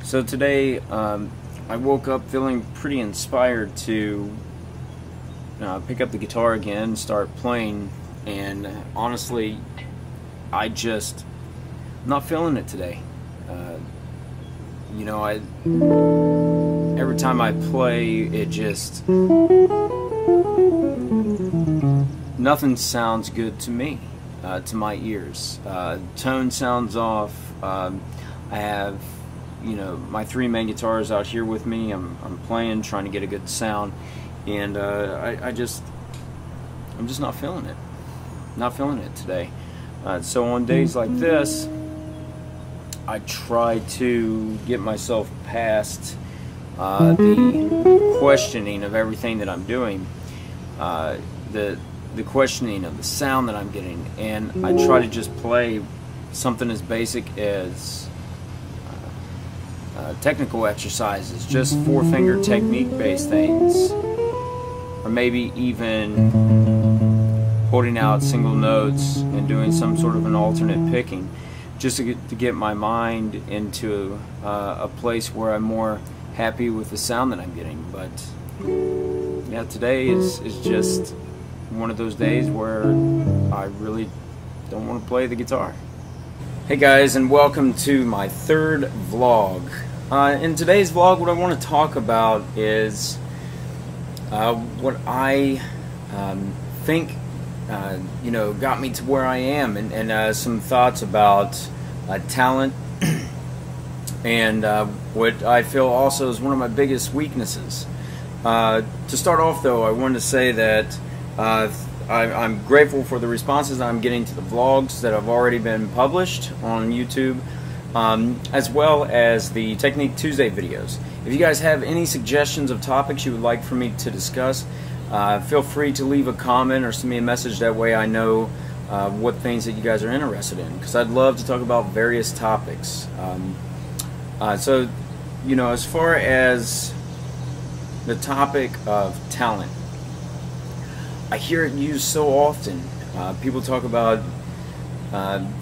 So today I woke up feeling pretty inspired to pick up the guitar again and start playing, and honestly I'm not feeling it today. You know, every time I play it just nothing sounds good to me, to my ears. Tone sounds off. I have, you know, my three main guitars out here with me. I'm playing, trying to get a good sound, and I'm just not feeling it. Not feeling it today. So on days like this, I try to get myself past the questioning of everything that I'm doing, the questioning of the sound that I'm getting, and I try to just play something as basic as technical exercises, just four-finger technique-based things, or maybe even holding out single notes and doing some sort of an alternate picking, just to get my mind into a place where I'm more happy with the sound that I'm getting. But yeah, today is just one of those days where I really don't want to play the guitar. Hey guys, and welcome to my third vlog. In today's vlog, what I want to talk about is what I think you know, got me to where I am, and some thoughts about talent, and what I feel also is one of my biggest weaknesses. To start off though, I wanted to say that I'm grateful for the responses I'm getting to the vlogs that have already been published on YouTube, as well as the Technique Tuesday videos. If you guys have any suggestions of topics you would like for me to discuss, feel free to leave a comment or send me a message. That way I know what things that you guys are interested in, because I'd love to talk about various topics. So, you know, as far as the topic of talent, I hear it used so often. People talk about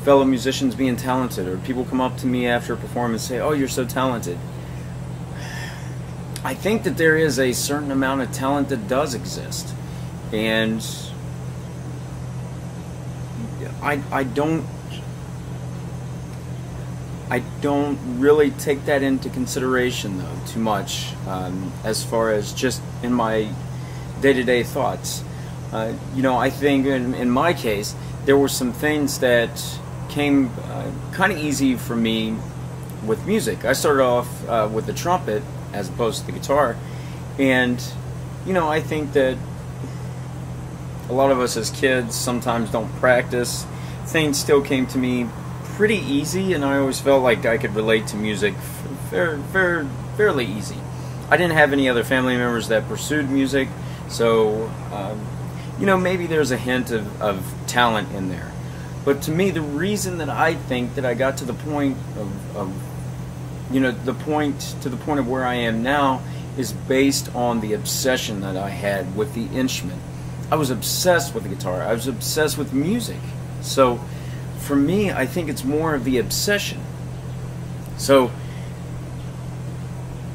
fellow musicians being talented, or people come up to me after a performance and say, "Oh, you're so talented." I think that there is a certain amount of talent that does exist, and I don't really take that into consideration though too much, as far as just in my day-to-day thoughts. You know, I think in my case, there were some things that came kind of easy for me with music. I started off with the trumpet as opposed to the guitar, and you know, I think that a lot of us as kids sometimes don't practice. Things still came to me pretty easy, and I always felt like I could relate to music fairly easy. I didn't have any other family members that pursued music, so you know, maybe there's a hint of talent in there. But to me, the reason that I think that I got to the point of you know, to the point of where I am now is based on the obsession that I had with the instrument. I was obsessed with the guitar. I was obsessed with music. So for me, I think it's more of the obsession. So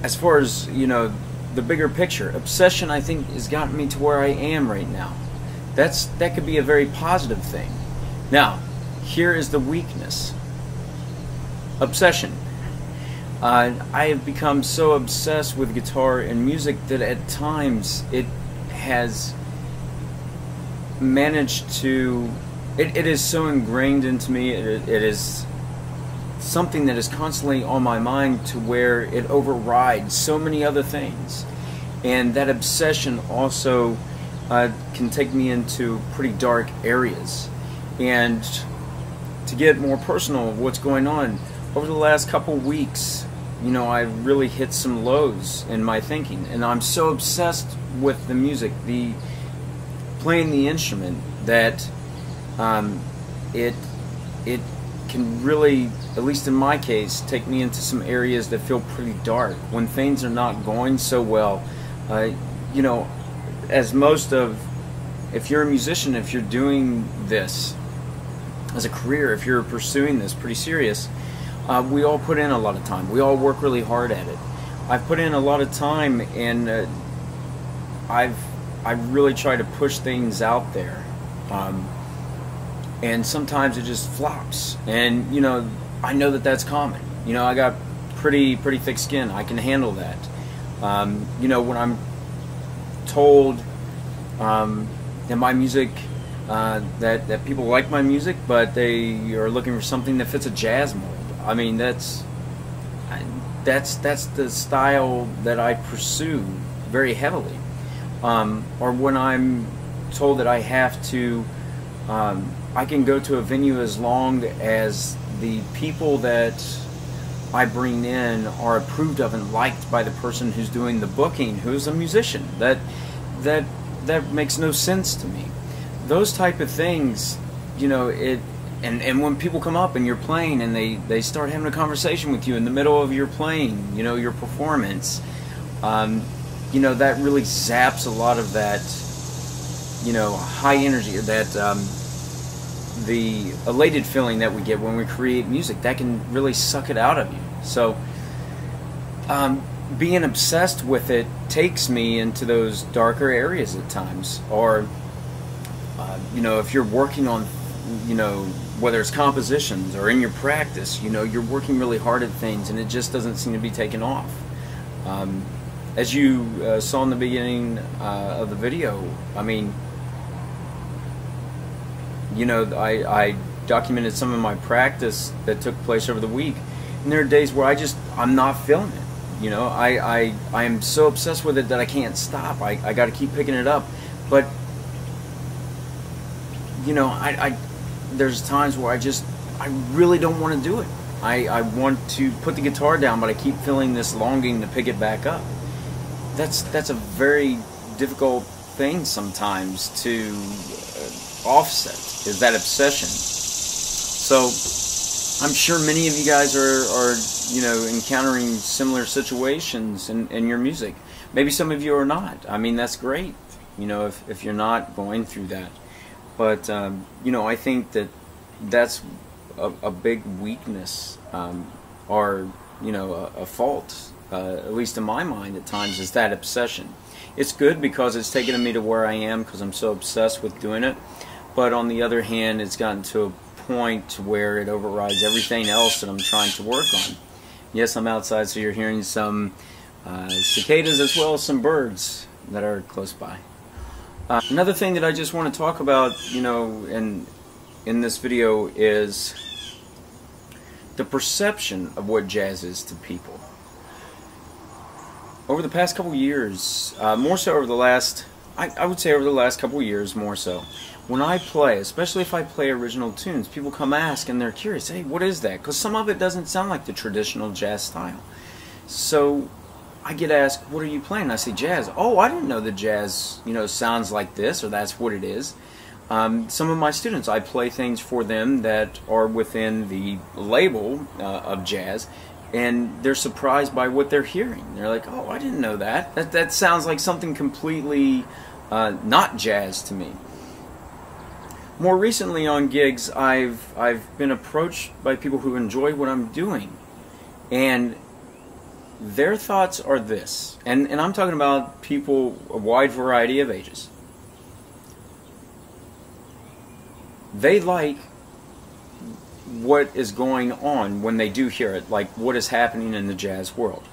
as far as, you know, the bigger picture, obsession, I think, has gotten me to where I am right now. That could be a very positive thing. Now, here is the weakness. Obsession. I have become so obsessed with guitar and music that at times it has managed to, it is so ingrained into me, it is something that is constantly on my mind to where it overrides so many other things. And that obsession also can take me into pretty dark areas. And to get more personal, what's going on, over the last couple weeks, you know, I really hit some lows in my thinking, and I'm so obsessed with the music, the playing the instrument, that it can really, at least in my case, take me into some areas that feel pretty dark when things are not going so well. You know, as most of, if you're a musician, if you're doing this as a career, if you're pursuing this pretty serious, we all put in a lot of time. We all work really hard at it. I've put in a lot of time, and I really try to push things out there. And sometimes it just flops. And you know, I know that that's common. You know, I got pretty thick skin. I can handle that. You know, when I'm told that my music, that people like my music, but they are looking for something that fits a jazz mold. I mean, that's the style that I pursue very heavily. Or when I'm told that I have to, I can go to a venue as long as the people that I bring in are approved of and liked by the person who's doing the booking, who's a musician. That makes no sense to me. Those type of things, you know, and when people come up and you're playing and they start having a conversation with you in the middle of your playing, you know, your performance, you know, that really zaps a lot of that, you know, high energy, or that the elated feeling that we get when we create music. That can really suck it out of you. So being obsessed with it takes me into those darker areas at times. Or you know, if you're working on, you know, whether it's compositions or in your practice, you know, you're working really hard at things and it just doesn't seem to be taking off. As you saw in the beginning of the video, I mean, you know, I documented some of my practice that took place over the week, and there are days where I'm not feeling it. You know, I am so obsessed with it that I can't stop. I got to keep picking it up. But you know, there's times where I really don't want to do it. I want to put the guitar down, but I keep feeling this longing to pick it back up. That's a very difficult thing sometimes to offset, is that obsession. So I'm sure many of you guys are you know, encountering similar situations in your music. Maybe some of you are not. I mean, that's great, you know, if you're not going through that. But you know, I think that's a big weakness, or you know, a fault, at least in my mind at times, is that obsession. It's good because it's taken me to where I am because I'm so obsessed with doing it. But on the other hand, it's gotten to a point where it overrides everything else that I'm trying to work on. Yes, I'm outside, so you're hearing some cicadas as well as some birds that are close by. Another thing that I just want to talk about, you know, in this video is the perception of what jazz is to people. Over the past couple years, more so over the last, I would say over the last couple years more so, when I play, especially if I play original tunes, people come ask and they're curious, hey, what is that? Because some of it doesn't sound like the traditional jazz style. So I get asked, what are you playing? I say, jazz. Oh, I didn't know that jazz, you know, sounds like this, or that's what it is. Some of my students, I play things for them that are within the label of jazz, and they're surprised by what they're hearing. They're like, oh, I didn't know that. That sounds like something completely not jazz to me. More recently on gigs, I've been approached by people who enjoy what I'm doing, and their thoughts are this, and I'm talking about people, a wide variety of ages. They like what is going on when they do hear it, like what is happening in the jazz world.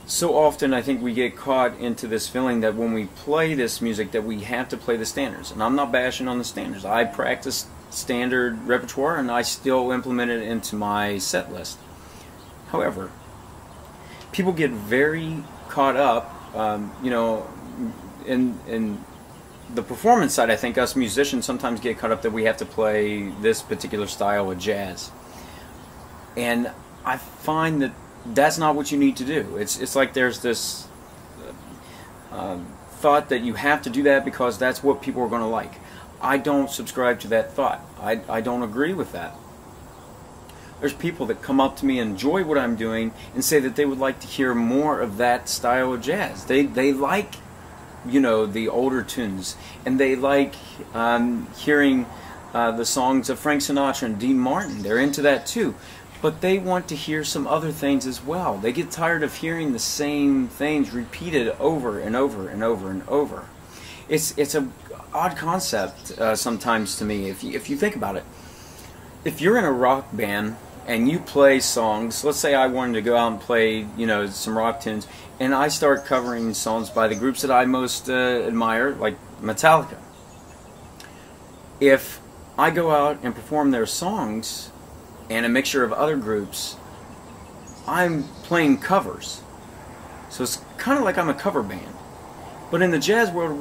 So often I think we get caught into this feeling that when we play this music that we have to play the standards, and I'm not bashing on the standards. I practice standard repertoire and I still implement it into my set list. However, people get very caught up, you know, in the performance side. I think us musicians sometimes get caught up that we have to play this particular style of jazz, and I find that that's not what you need to do. It's like there's this thought that you have to do that because that's what people are going to like. I don't subscribe to that thought. I don't agree with that. There's people that come up to me and enjoy what I'm doing and say that they would like to hear more of that style of jazz. They like, you know, the older tunes, and they like hearing the songs of Frank Sinatra and Dean Martin. They're into that too. But they want to hear some other things as well. They get tired of hearing the same things repeated over and over and over and over. It's an odd concept sometimes to me if you think about it. If you're in a rock band and you play songs, let's say I wanted to go out and play, you know, some rock tunes, and I start covering songs by the groups that I most admire, like Metallica. If I go out and perform their songs and a mixture of other groups, I'm playing covers. So it's kind of like I'm a cover band. But in the jazz world,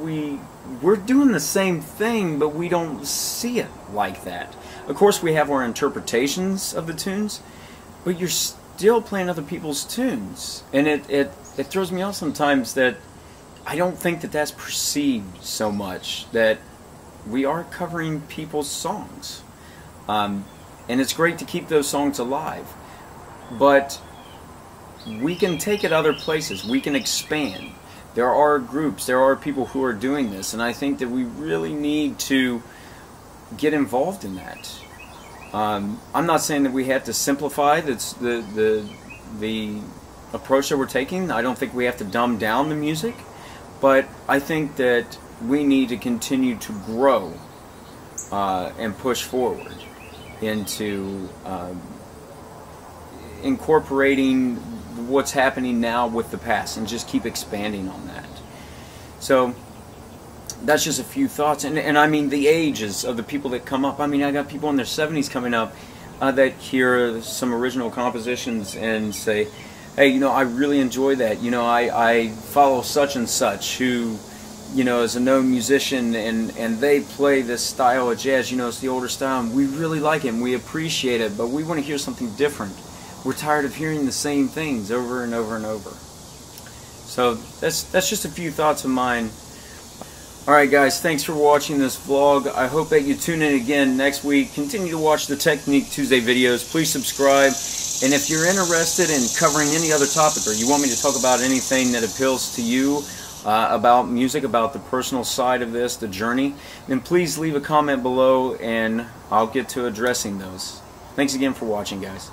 we're doing the same thing, but we don't see it like that. Of course, we have our interpretations of the tunes, but you're still playing other people's tunes. And it throws me off sometimes that I don't think that that's perceived so much, that we are covering people's songs. And it's great to keep those songs alive, but we can take it other places. We can expand. There are groups, there are people who are doing this, and I think that we really need to get involved in that. I'm not saying that we have to simplify the approach that we're taking. I don't think we have to dumb down the music, but I think that we need to continue to grow and push forward into incorporating what's happening now with the past, and just keep expanding on that. So that's just a few thoughts, and I mean the ages of the people that come up. I mean, I got people in their 70s coming up that hear some original compositions and say, hey, you know, I really enjoy that. You know, I follow such and such who, you know, is a known musician, and they play this style of jazz. You know, it's the older style, and we really like it and we appreciate it, but we want to hear something different. We're tired of hearing the same things over and over and over. So that's just a few thoughts of mine. Alright guys, thanks for watching this vlog. I hope that you tune in again next week. Continue to watch the Technique Tuesday videos. Please subscribe. And if you're interested in covering any other topic, or you want me to talk about anything that appeals to you about music, about the personal side of this, the journey, then please leave a comment below and I'll get to addressing those. Thanks again for watching, guys.